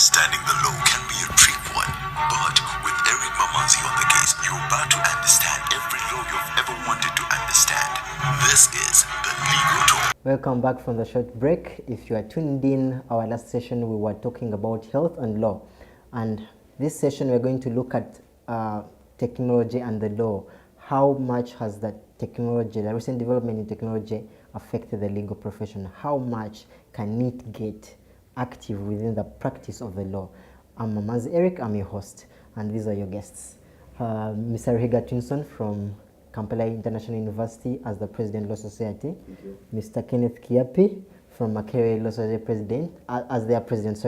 Understanding the law can be a trick one, but with Eric Mamazi on the case, you're about to understand every law you've ever wanted to understand. This is the Legal Talk. Welcome back from the short break. If you are tuned in, our last session we were talking about health and law, and this session we're going to look at technology and the law. How much has the recent development in technology affected the legal profession? How much can it get active within the practice of the law? I'm Mamazi Eric, I'm your host, and these are your guests. Mr. Rihiga Twinson from Kampala International University as the President Law Society. Mr. Kenneth Kiapi from Makerere Law Society as their president,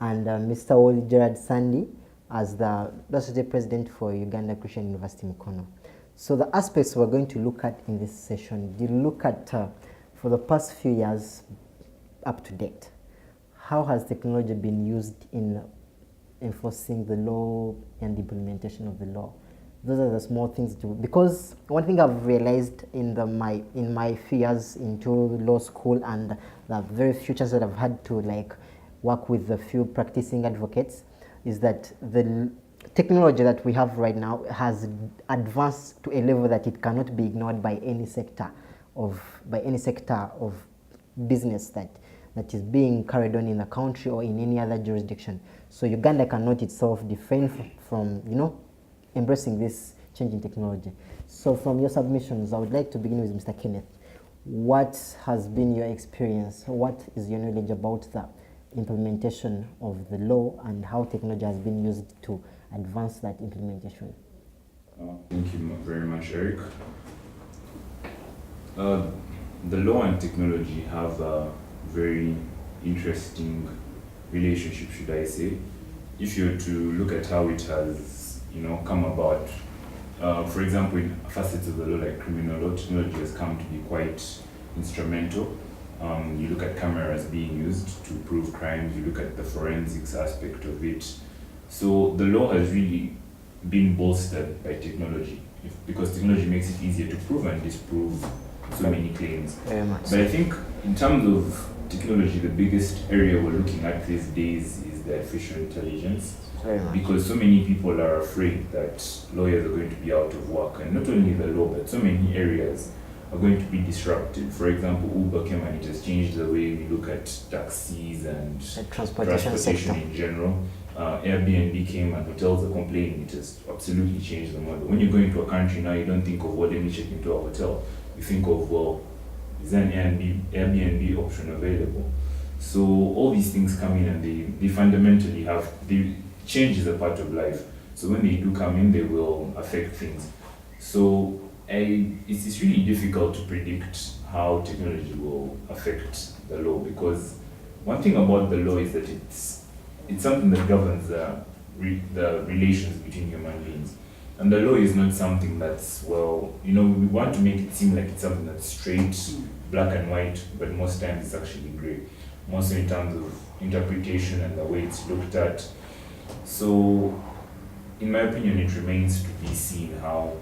and Mr. Woli Gerard Sandy as the Law Society President for Uganda Christian University Mukono. So the aspects we're going to look at in this session, we look at for the past few years up to date. How has technology been used in enforcing the law and the implementation of the law? Those are the small things to, because one thing I've realized in my few years into law school and the very few chances that I've had to work with a few practicing advocates is that the technology that we have right now has advanced to a level that it cannot be ignored by any sector of business that is being carried on in the country or in any other jurisdiction. So Uganda cannot itself defend from embracing this change in technology. So from your submissions, I would like to begin with Mr. Kenneth. What has been your experience? What is your knowledge about the implementation of the law and how technology has been used to advance that implementation? Thank you very much, Eric. The law and technology have a very interesting relationship, should I say. If you were to look at how it has come about, for example, in facets of the law like criminal law, technology has come to be quite instrumental. You look at cameras being used to prove crimes, you look at the forensics aspect of it. So the law has really been bolstered by technology, because technology makes it easier to prove and disprove so many claims. Very much. But I think in terms of technology, the biggest area we're looking at these days is the artificial intelligence. Because so many people are afraid that lawyers are going to be out of work, and not only the law, but so many areas are going to be disrupted. For example, Uber came and it has changed the way we look at taxis and transportation in general. Airbnb came and hotels are complaining. It has absolutely changed the model. When you go into a country now, you don't think of, well, let me check into a hotel. You think of, well, is there an Airbnb option available? So all these things come in and they fundamentally change is a part of life. So when they do come in, they will affect things. So it's really difficult to predict how technology will affect the law, because one thing about the law is that it's something that governs the relations between human beings. And the law is not something that's, we want to make it seem like it's something that's straight, black and white, but most times it's actually gray. Mostly in terms of interpretation and the way it's looked at. So, in my opinion, it remains to be seen how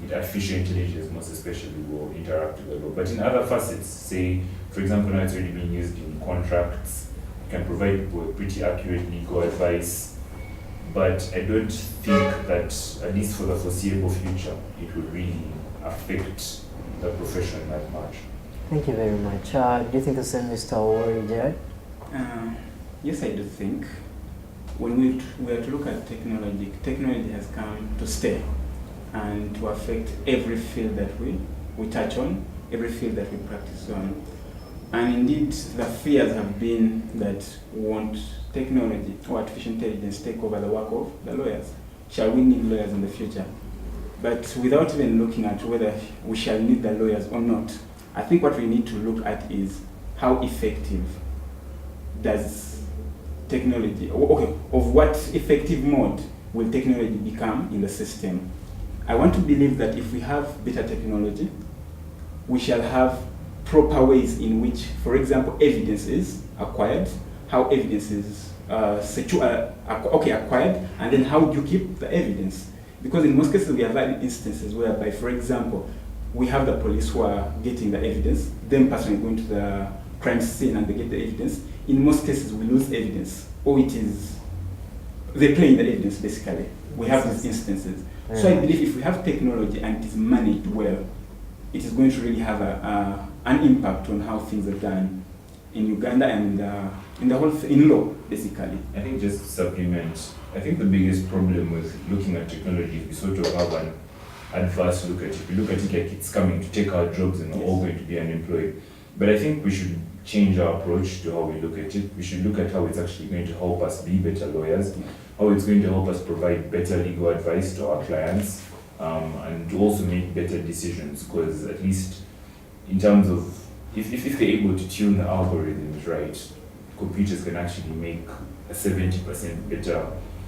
the artificial intelligence, most especially, will interact with the law. But in other facets, say, for example, now it's already being used in contracts, it can provide people with pretty accurate legal advice. But I don't think that, at least for the foreseeable future, it will really affect the profession that much. Thank you very much. Do you think the same, Mr. Woli Gerard? Yes, I do think. When we are to look at technology has come to stay and to affect every field that we touch on, every field that we practice on. And indeed, the fears have been that we want technology or artificial intelligence take over the work of the lawyers. Shall we need lawyers in the future? But without even looking at whether we shall need the lawyers or not, I think what we need to look at is how effective does technology, of what effective mode will technology become in the system. I want to believe that if we have better technology, we shall have proper ways in which, for example, evidence is acquired, how evidence is acquired, and then how do you keep the evidence? Because in most cases we have had instances whereby, for example, we have the police who are getting the evidence, them personally going to the crime scene and they get the evidence. in most cases we lose evidence, or they play in the evidence basically. We have these instances. So I believe if we have technology and it is managed well, it is going to really have an impact on how things are done in Uganda and in the whole in law, basically. I think just to supplement, I think the biggest problem with looking at technology is we sort of have an adverse look at it. We look at it like it's coming to take our jobs and we're all going to be unemployed. But I think we should change our approach to how we look at it. We should look at how it's actually going to help us be better lawyers, how it's going to help us provide better legal advice to our clients, and to also make better decisions, because at least in terms of, if they're able to tune the algorithms right, computers can actually make a 70% better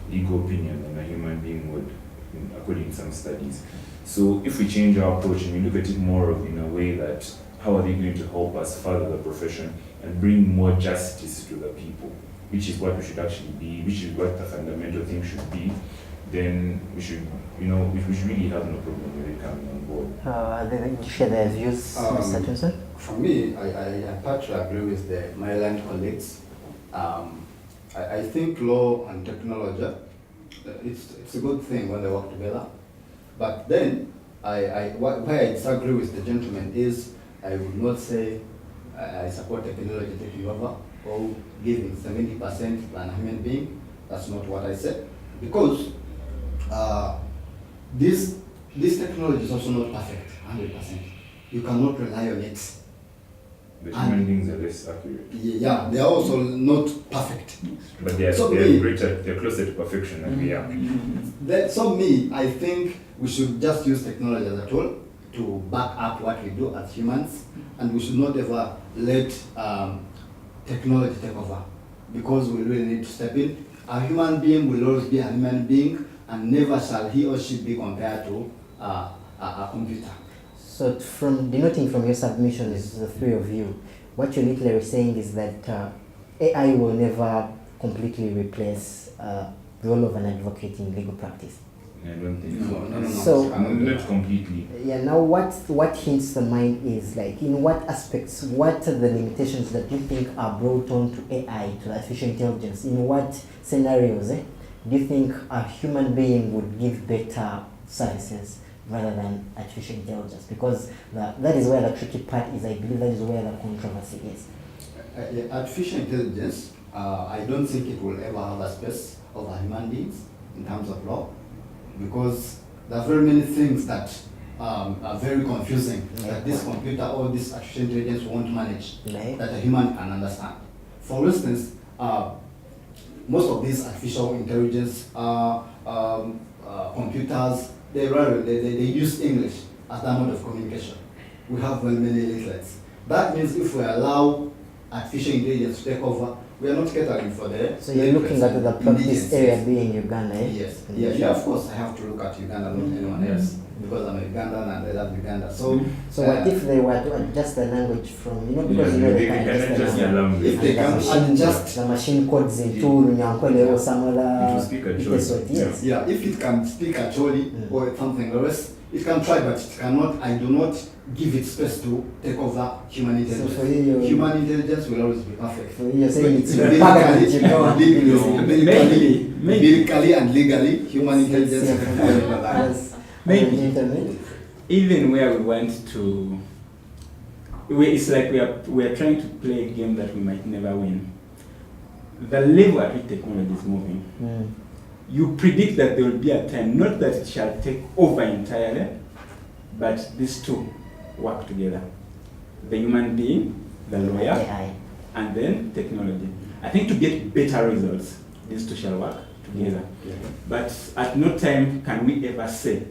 legal opinion than a human being would, according to some studies. So if we change our approach and we look at it more of in a way that how are they going to help us further the profession and bring more justice to the people, which is what we should actually be, which is what the fundamental thing should be, then we should, we should really have no problem with it coming on board. They share their views, Mr. Thompson? For me, I partly agree with the Maryland colleagues. I think law and technology, it's a good thing when they work together. But then, why I disagree with the gentleman is, I would not say I support technology taking over or giving 70% to an human being. That's not what I said. Because this technology is also not perfect, 100%. You cannot rely on it. The human beings are less accurate. Yeah, they are also not perfect. But they're closer to perfection than we are. So me, I think we should just use technology as a tool to back up what we do as humans, and we should not ever let technology take over, because we really need to step in. A human being will always be a human being, and never shall he or she be compared to a computer. So denoting from your submissions, the three of you, what you're literally saying is that AI will never completely replace the role of an advocate in legal practice. I don't think so. No. So, not completely. Yeah, now what hints the mind is, like, in what aspects, what are the limitations that you think are brought on to AI, to artificial intelligence? In what scenarios do you think a human being would give better services rather than artificial intelligence? Because that is where the tricky part is. I believe that is where the controversy is. Artificial intelligence, I don't think it will ever have a space over human beings in terms of law, because there are very many things that are very confusing that this computer or this artificial intelligence won't manage, that a human can understand. For instance, most of these artificial intelligence computers, they use English as their mode of communication. We have very many literates. That means if we allow artificial intelligence to take over, we are not catering for the... So you're looking at the practice area being Uganda, eh? Yes. Yeah, of course I have to look at Uganda, not anyone else, because I'm a Ugandan and I love Uganda. So what if they were to adjust the language from, because they can adjust the language. If they can adjust the machine codes into Nyankole or some other... It will speak a choice. Yes. Yeah, if it can speak actually or something else, it can try, but it cannot. I do not give it space to take over human intelligence. So for you, human intelligence will always be perfect. So you're saying it's medically and legally, human intelligence is maybe even where we want to, it's like we are trying to play a game that we might never win. The level at which technology is moving, you predict that there will be a time, not that it shall take over entirely, but these two work together. The human being, the lawyer, AI, and then technology. I think to get better results, these two shall work together. Yeah. But at no time can we ever say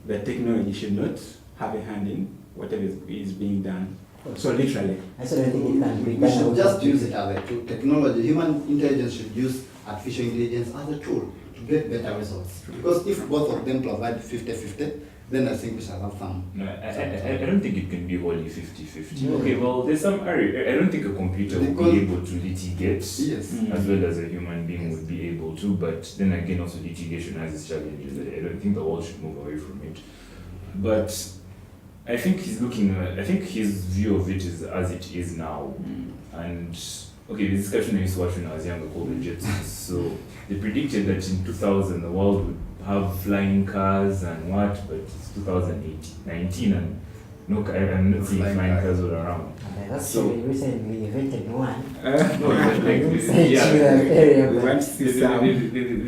that technology should not have a hand in whatever is being done. So literally. I still don't think it can be We should just use it as a tool. Technology, human intelligence should use artificial intelligence as a tool to get better results. Because if both of them provide 50-50, then I think we shall have fun. No, I don't think it can be wholly 50-50. Okay, well, there's some area. I don't think a computer will be able to litigate as well as a human being would be able to, but then again, also litigation has its challenges. I don't think the world should move away from it. But I think he's looking at, I think his view of it is as it is now. And okay, the discussion I used to watch when I was younger called the judgements. So they predicted that in 2000 the world would have flying cars and what, but it's 2019 and no, I'm not seeing flying cars all around. That's So- recently invented one. No, but like, Area, We but- want to see some.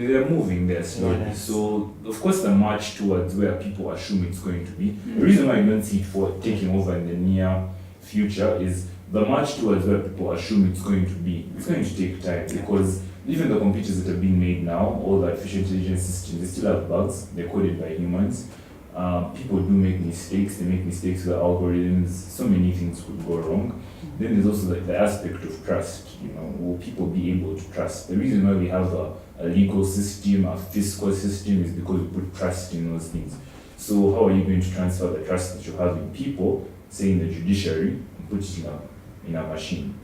they're moving there slowly. Yeah, So, of course, the march towards where people assume it's going to be. The reason why I don't see it for taking over in the near future is the march towards where people assume it's going to be. It's going to take time because even the computers that are being made now, all the artificial intelligence systems, they still have bugs. They're coded by humans. People do make mistakes. They make mistakes with algorithms. So many things could go wrong. Then there's also like the aspect of trust. You know, will people be able to trust? The reason why we have a legal system, a fiscal system, is because we put trust in those things. So how are you going to transfer the trust that you have in people, say in the judiciary, and put it in a machine?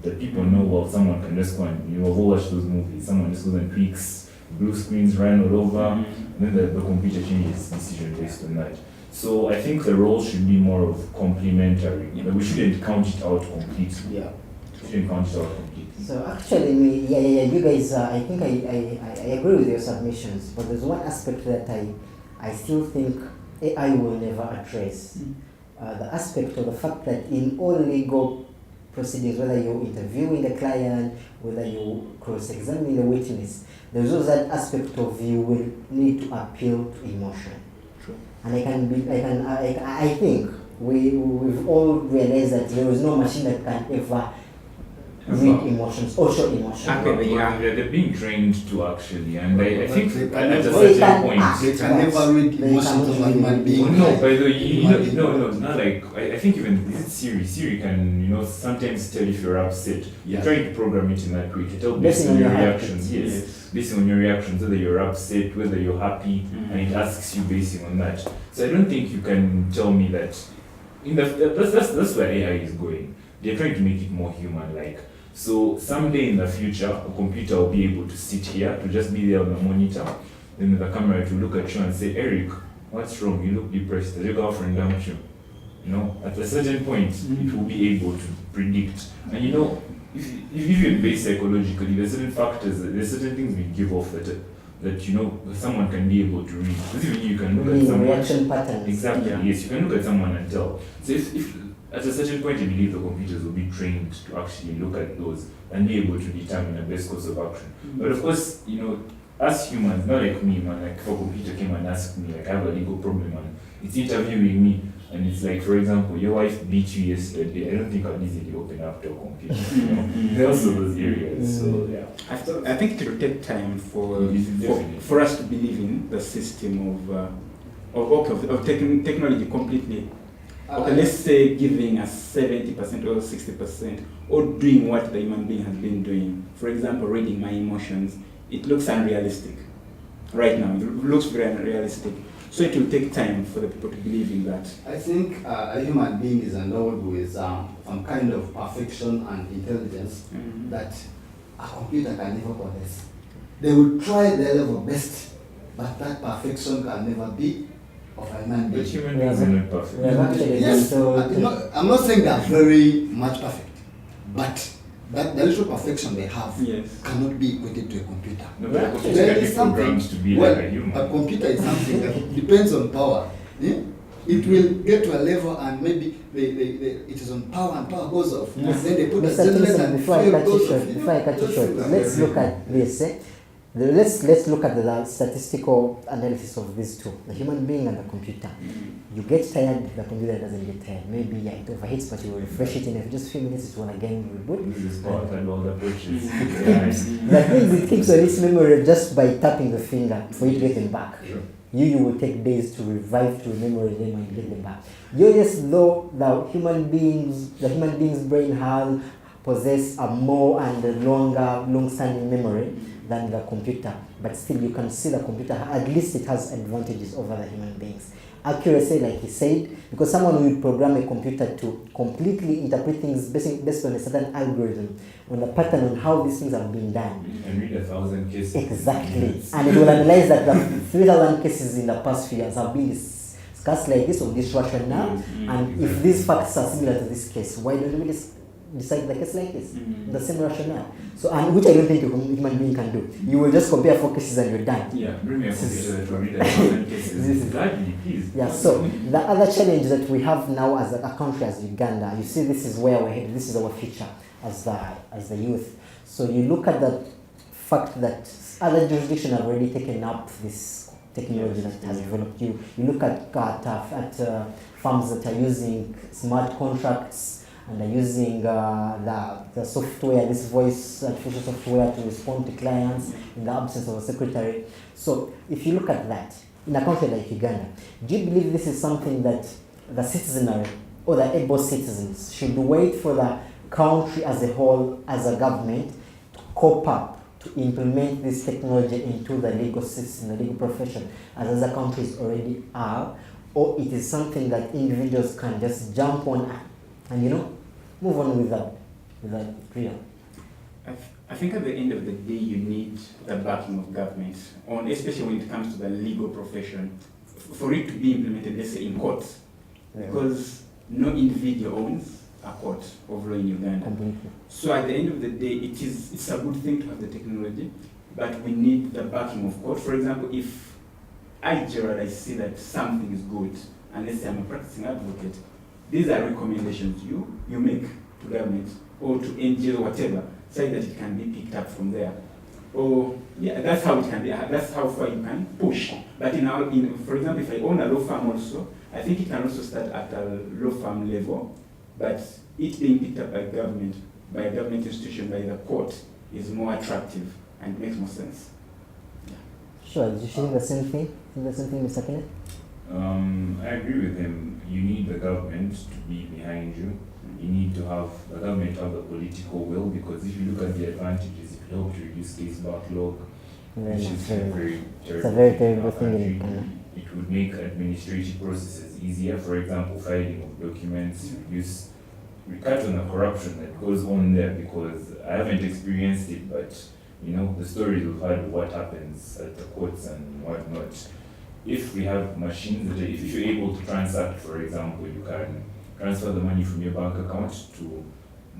That people know, well, someone can just go and, you know, we'll watch those movies, someone just goes and tweaks, blue screens ran all over, and then the computer changes decision based on that. So I think the role should be more of complementary. But we shouldn't count it out completely. Yeah. We shouldn't count it out completely. So actually, you guys, I think I agree with your submissions, but there's one aspect that I still think AI will never address. The aspect of the fact that in all legal proceedings, whether you're interviewing a client, whether you cross-examine the witness, there's also that aspect of you will need to appeal to emotion. True. And I think we've all realized that there is no machine that can ever read emotions or show emotions. Okay. They're being trained to actually, and I think They at a can certain never- point. They can never read They emotions of a cannot human read being. Oh, no, by the way, Human being. no, not like, I think even, is it Siri? Siri can, you know, sometimes tell if you're upset. You're Yeah. trying to program it in that way to tell Based based on on your your reactions, habits. yes. Based on your reactions, whether you're upset, whether you're happy, and it asks you basing on that. So I don't think you can tell me that, that's where AI is going. They're trying to make it more human-like. So someday in the future, a computer will be able to sit here, to just be there on the monitor, then with the camera to look at you and say, Eric, what's wrong? You look depressed. Has your girlfriend dumped you? You know, at a certain point, it will be able to predict. And you know, if you base psychologically, there's certain factors, there's certain things we give off that you know, someone can be able to read. Because even you can look at someone. Reaction patterns. Exactly, Yeah. yes, you can look at someone and tell. So if at a certain point, I believe the computers will be trained to actually look at those and be able to determine the best course of action. But of course, you know, as humans, not like me, man, like if a computer came and asked me, like I have a legal problem, and it's interviewing me, and it's like, for example, your wife beat you yesterday, I don't think I'd easily open up to a computer, you know. There are also those areas, so yeah. I think it will take time for us to believe in the system of technology completely. Okay, let's say giving us 70% or 60%, or doing what the human being has been doing. For example, reading my emotions, it looks unrealistic. Right now, it looks very unrealistic. So it will take time for the people to believe in that. I think a human being is endowed with some kind of perfection and intelligence that a computer can never possess. They will try their level best, but that perfection can never be of a human But being. human beings are not perfect. We have actually Yes, been I'm not saying they're very much perfect, but that the little perfection they have Yes. cannot be equated to a computer. No, but a computer There can is be something, programmed to be well, like a human. a computer is something that depends on power. Yeah? It will get to a level and maybe it is on power and power goes off. Yes. And then they put a Mr. gentleman Thompson, and before I fuel cut you goes short, off. You before I know, cut you those short, things are let's very- look at this. Let's look at the statistical analysis of these two, the human being and the computer. You get tired, the computer doesn't get tired. Maybe it overheats, but you will refresh it in just a few minutes, it will again reboot. This is part and all the approaches. That means it keeps on its memory just by tapping the finger for you to get them back. Sure. You will take days to revive to remember them and get them back. Yes, though the human being's brain has possess a more and a long-standing memory than the computer, but still you can see the computer, at least it has advantages over the human beings. Accuracy, like he said, because someone will program a computer to completely interpret things based on a certain algorithm, on a pattern on how these things have been done. And read 1,000 cases. Exactly. And it will analyze that the 3,000 cases in the past few years have been discussed like this or this rationale, and if these facts are similar to this case, why don't we just decide the case like this. The same rationale. So, and which I don't think a human being can do. You will just compare 4 cases and you're done. Yeah, bring me a computer to read 1,000 cases. Gladly, please. Yeah, so the other challenge that we have now as a country as Uganda, you see this is where we're headed, this is our future as the youth. So you look at the fact that other jurisdictions have already taken up this technology that has developed. You look at firms that are using smart contracts and are using the software, this voice artificial software to respond to clients in the absence of a secretary. So if you look at that, in a country like Uganda, do you believe this is something that the citizenry or the able citizens should wait for the country as a whole, as a government, to cope up, to implement this technology into the legal system, the legal profession, as other countries already are, or it is something that individuals can just jump on and move on with that freedom? I think at the end of the day, you need the backing of government, especially when it comes to the legal profession, for it to be implemented, let's say in courts, because no individual owns a court of law in Uganda. Completely. So at the end of the day, it's a good thing to have the technology, but we need the backing of court. For example, if Gerald, I see that something is good, and let's say I'm a practicing advocate, these are recommendations you make to government or to NGO or whatever, say that it can be picked up from there. Or that's how it can be. That's how far you can push. But for example, if I own a law firm also, I think it can also start at a law firm level, but it being picked up by a government institution, by the court, is more attractive and makes more sense. Sure. Do you think the same thing? Mr. Kenneth? I agree with him. You need the government to be behind you. You need to have the government have the political will, because if you look at the advantages, it will help to reduce case backlog, which is a very terrible thing in Ghana. It would make administrative processes easier. For example, filing of documents, we cut on the corruption that goes on there, because I haven't experienced it, but the stories we've heard of what happens at the courts and whatnot. If we have machines that if you're able to transact, for example, you can transfer the money from your bank account to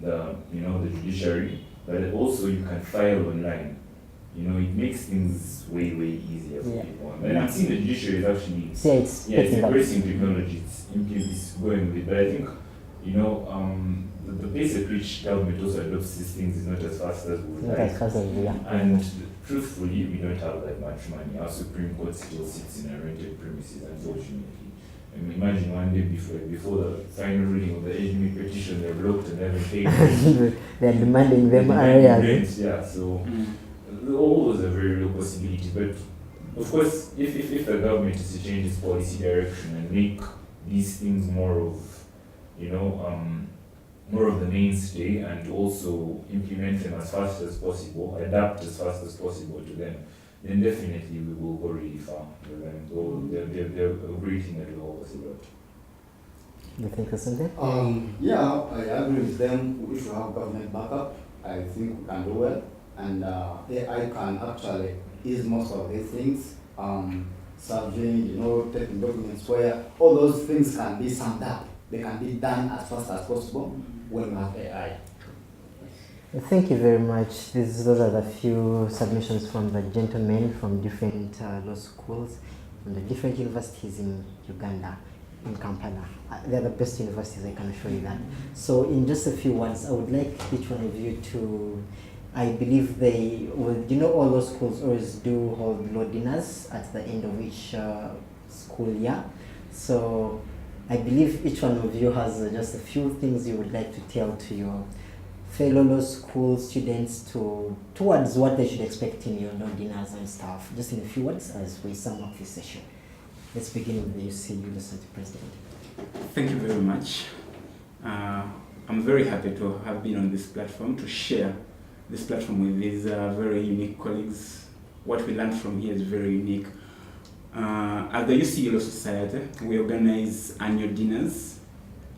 the judiciary, but also you can file online. It makes things way easier for people. And I've seen the judiciary is actually it's embracing technology, it's going with it. But I think the pace at which government also adopts these things is not as fast as we would like. And truthfully, we don't have that much money. Our Supreme Court still sits in a rented premises, unfortunately. And imagine one day before the final ruling of the HME petition, they're blocked and they haven't paid. They're demanding them areas. Yeah, so all those are very real possibilities. But of course, if the government is to change its policy direction and make these things more of the mainstay, and also implement them as fast as possible, adapt as fast as possible to them, then definitely we will go really far. They're a great thing that we always about. You think that's something? Yeah, I agree with them. We should have government backup. I think we can do well. And AI can actually ease most of these things. Surveying, taking documents where all those things can be summed up. They can be done as fast as possible when we have AI. Thank you very much. Those are the few submissions from the gentlemen from different law schools, from the different universities in Uganda, in Kampala. They're the best universities, I can assure you that. So in just a few words, I would like each one of you to, I believe all law schools always do hold law dinners at the end of each school year. So I believe each one of you has just a few things you would like to tell to your fellow law school students towards what they should expect in your law dinners and stuff. Just in a few words as we sum up this session. Let's begin with the UC University President. Thank you very much. I'm very happy to have been on this platform to share this platform with these very unique colleagues. What we learned from here is very unique. At the UC Law Society, we organize annual dinners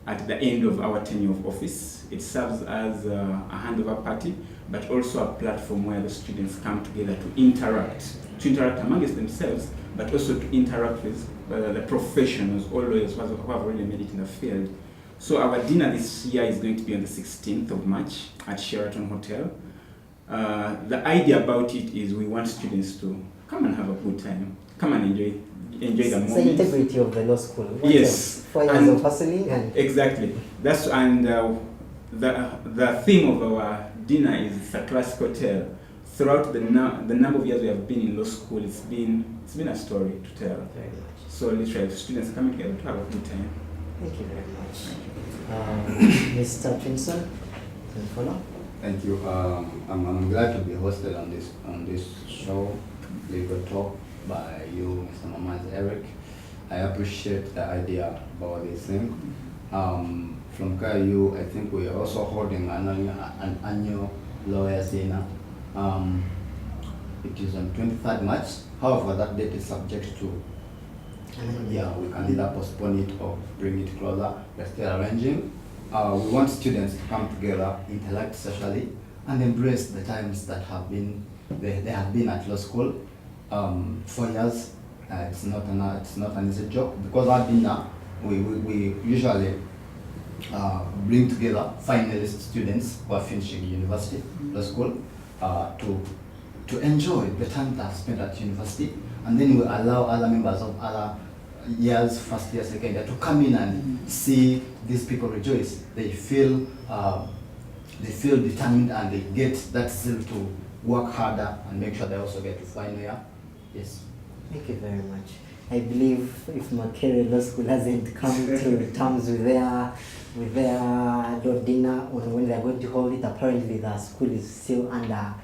at the end of our tenure of office. It serves as a handover party, but also a platform where the students come together to interact amongst themselves, but also to interact with the professionals, all lawyers who have already made it in the field. So our dinner this year is going to be on the 16th of March at Sheraton Hotel. The idea about it is we want students to come and have a good time, come and enjoy the It's the moment. integrity of the law school. What Yes. else? 4 years And- of hustling and Exactly. That's the theme of our dinner is a classical tale. Throughout the number of years we have been in law school, it's been a story to tell. very much. So literally, students are coming together to have a good time. Thank you very much. Mr. Twinson, can you follow? Thank you. I'm glad to be hosted on this show, Legal Talk, by you, Mr. Mamaz Eric. I appreciate the idea about this thing. From KU, I think we are also holding an annual lawyers dinner. It is on 23rd March. However, that date is subject to, yeah, we can either postpone it or bring it closer. We're still arranging. We want students to come together, interact socially, and embrace the times that they have been at law school. 4 years. It's not an easy job, because our dinner we usually bring together finalist students who are finishing university, law school, to enjoy the time they have spent at university, and then we allow other members of other years, first year, second year, to come in and see these people rejoice. They feel determined, and they get that zeal to work harder and make sure they also get to final year. Yes. Thank you very much. I believe if Makerere Law School hasn't come to terms with their law dinner on when they are going to hold it, apparently the school is still under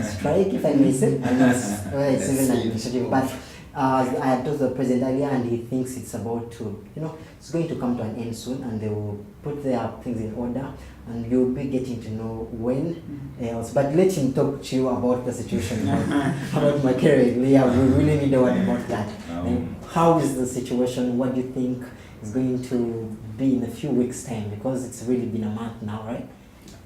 strike, if I may say. I know it's even administrative, but I had told the president earlier, and he thinks it's about to, it's going to come to an end soon, and they will put their things in order, and you'll be getting to know when else. But let him talk to you about the situation about Makerere. Yeah, we really need to know about that. And how is the situation? What do you think is going to be in a few weeks' time? Because it's really been a month now, right?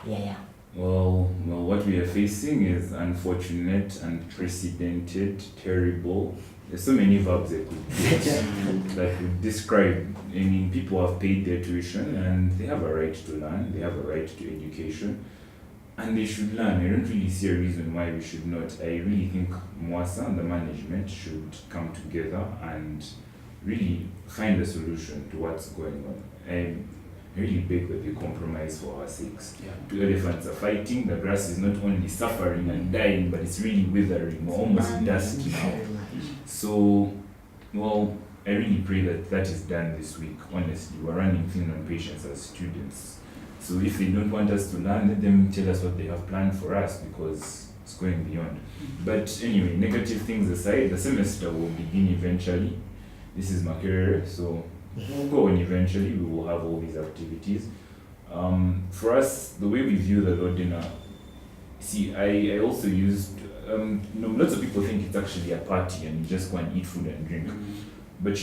Yeah. Well, what we are facing is unfortunate, unprecedented, terrible. There's so many verbs that could describe. I mean, people have paid their tuition and they have a right to learn. They have a right to education, and they should learn. I don't really see a reason why we should not. I really think Mwasa and the management should come together and really find a solution to what's going on. I really beg that they compromise for our sakes. Yeah. Two elephants are fighting. The grass is not only suffering and dying, but it's really withering, almost dusty now. So, well, I really pray that is done this week. Honestly, we're running thin on patience as students. So if they don't want us to learn, let them tell us what they have planned for us, because it's going beyond. But anyway, negative things aside, the semester will begin eventually. This is Makerere, so we'll go on eventually. We will have all these activities. For us, the way we view the law dinner, see, I also used, lots of people think it's actually a party and you just go and eat food and drink. But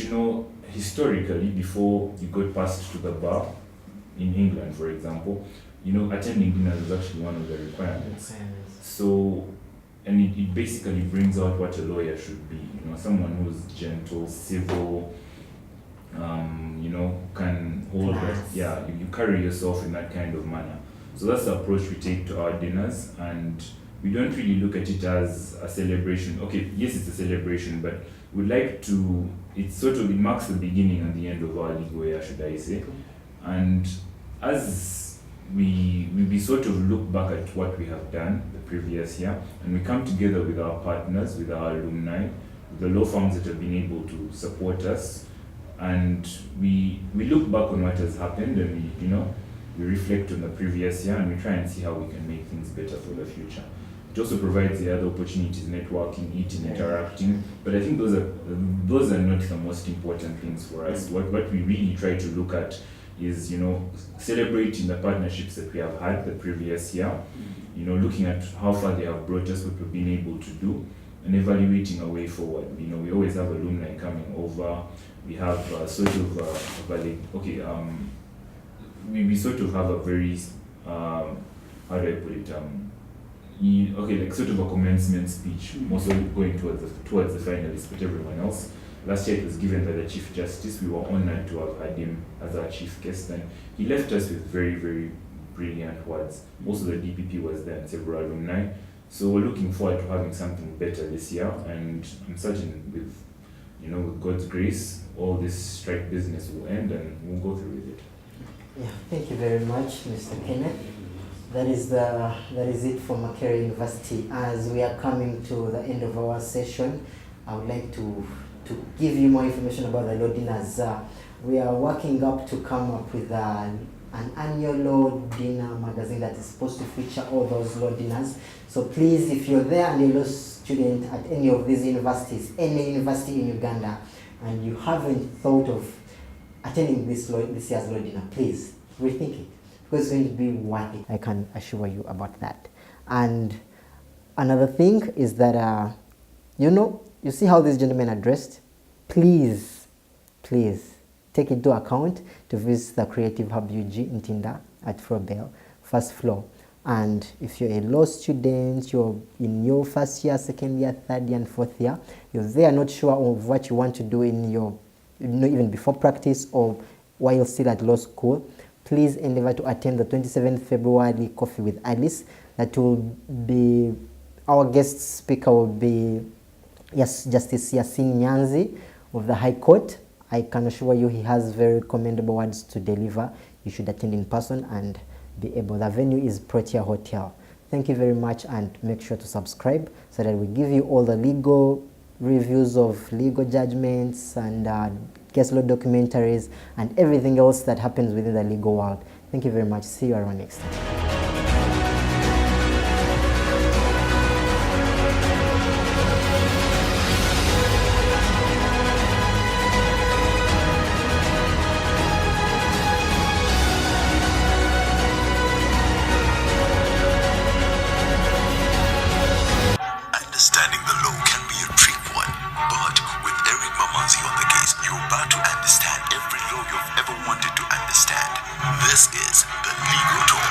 historically, before you got passed to the bar, in England, for example, attending dinner is actually one of the requirements. So, and it basically brings out what a lawyer should be. Someone who's gentle, civil, can hold you carry yourself in that kind of manner. So that's the approach we take to our dinners, and we don't really look at it as a celebration. Okay, yes, it's a celebration, but we'd like to, it marks the beginning and the end of our legal year, should I say. And as we sort of look back at what we have done the previous year, and we come together with our partners, with our alumni, with the law firms that have been able to support us, and we look back on what has happened, and we reflect on the previous year, and we try and see how we can make things better for the future. It also provides the other opportunities, networking, eating, interacting, but I think those are not the most important things for us. What we really try to look at is, celebrating the partnerships that we have had the previous year, looking at how far they have brought us, what we've been able to do, and evaluating a way forward. We always have alumni coming over. We have we sort of have a very, how do I put it, like sort of a commencement speech, mostly going towards the finalists, but everyone else. Last year it was given by the Chief Justice. We were honored to have had him as our chief guest, and he left us with very, very brilliant words. Most of the DPP was there and several alumni. So we're looking forward to having something better this year, and I'm certain with God's grace, all this strike business will end and we'll go through with it. Yeah, thank you very much, Mr. Kenneth. That is it for Makerere University. As we are coming to the end of our session, I would like to give you more information about the law dinners. We are working up to come up with an annual law dinner magazine that is supposed to feature all those law dinners. So please, if you're there and you're a law student at any of these universities, any university in Uganda, and you haven't thought of attending this year's law dinner, please rethink it, because it's going to be worth it. I can assure you about that. And another thing is that you see how these gentlemen are dressed? Please take into account to visit the Creative Hub UG in Tinda at Frobel, first floor. And if you're a law student, you're in your first year, second year, third year, and fourth year, you're there not sure of what you want to do in your, even before practice or while still at law school, please endeavor to attend the 27th February Coffee with Alice. That will be, our guest speaker will be Justice Yasin Nyanzi of the High Court. I can assure you he has very commendable words to deliver. You should attend in person and be able. The venue is Protea Hotel. Thank you very much, and make sure to subscribe so that we give you all the legal reviews of legal judgments and case law documentaries and everything else that happens within the legal world. Thank you very much. See you around next time. Understanding the law can be a tricky one, but with Eric Mamazi on the case, you're about to understand every law you've ever wanted to understand. This is the Legal Talk.